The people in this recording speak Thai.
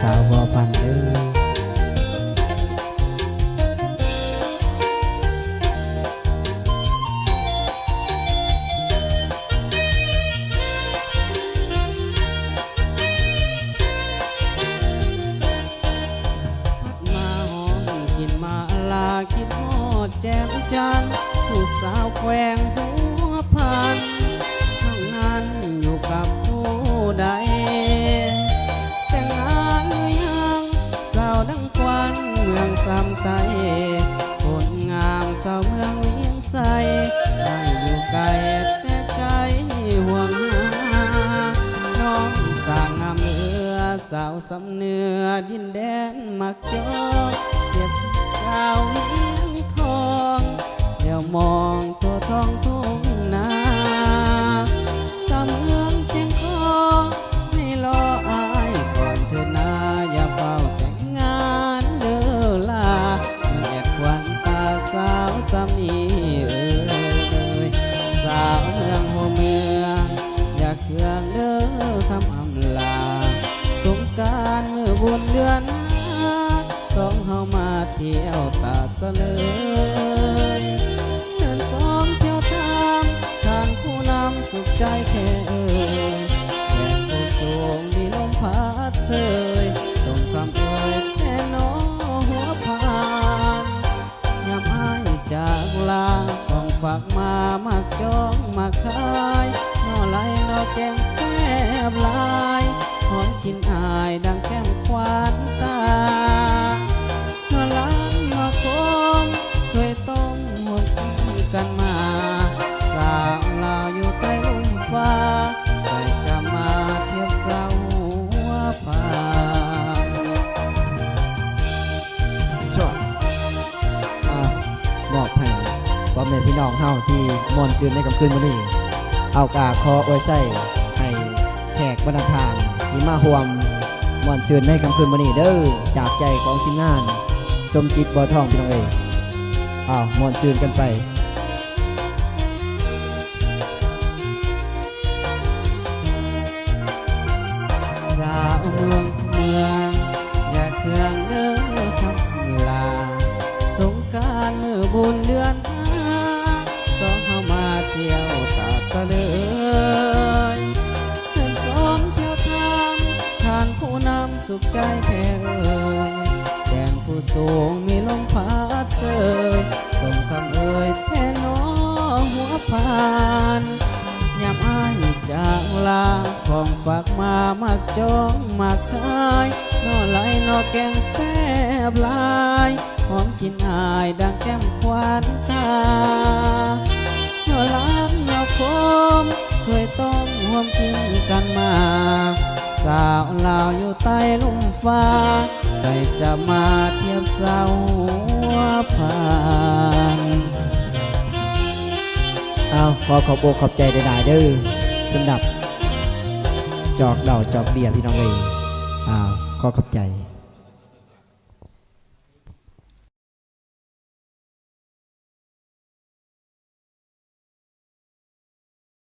สาวบัวพันธุ์เด้อคิดฮอดแจ่มจันทร์ผู้สาวแขวงหัวพันน้องนั้นอยู่กับผู้ใดแต่งงานหรือยังสาวดังควันเมืองสามไตคนงามสาวเมืองเวียงไสได้อยู่ไกลแต่ใจห่วงหาน้องสร้างงามเรือสาวสำเนือดินแดนมักจองเก็บสาวเวียงทองเดี๋ยวมองตัวทองทุ่งนาสาวเมืองเสียงคองให้รออายก่อนเธอนาอย่าเฝ้าแต่งงานเด้อลาเมื่อแอบควันตาสาวสามีสาวเมืองหัวเมืองอย่าเครื่องเด้อคำอำลาสงกรานต์เมื่อบุญเดือนสองเฮามาเที่ยวตาเสลยเดินสองเที่ยวทางทานผู้นำสุขใจแค่แดดผู้สูงมีลมพัดเสยส่งคำเอ่ยแค่น้อหัวพานยามอ้ายจากลาของฝากมามักจองมักขายนอไหลนอแกงแซ่บลายของกินอายดังแก้มควานตาเคยต้องห่วงกันมาสาวลาวอยู่ใต้ลมฟ้าใส่จะมาเทียบสาวหัวผาชอบมอบให้พ่อแม่พี่น้องเฮาที่มวนซื่นในค่ำคืนวันนี้เอากาคออวยใส่ให้แขกบรรณาทานที่มาร่วมมวนซื่นในค่ำคืนวันนี้เด้อจากใจของทีมงานสมจิตบ่อทองพี่น้องเอ๋ยมวนซื่นกันไปสาวเมืองอย่าเครื่องเด้อคำลาสงกรานต์เมื่อบุญเดือนสองเฮามาเที่ยวตาเสลยเดินสองเที่ยวทางทานผู้นำสุขใจแท้แดนผู้สูงมีลมพัดเสยส่งคำเอ่ยแท่น้อหัวพานยามอ้ายจากลาของฝากมามักจองมักขายนอไหลนอแกงแซ่บลายหอมกินอายดังแก้มควานตานอล้านนอคมเคยต้องร่วมกินกันมาสาวลาวอยู่ใต้ลมฟ้าใส่จะมาเทียบสาวหัวผ่านขอขอบอกขอบใจได้เด้อสำหรับจอกเดาจอกเบียร์พี่น้องเอ๋ยขอขอบใจ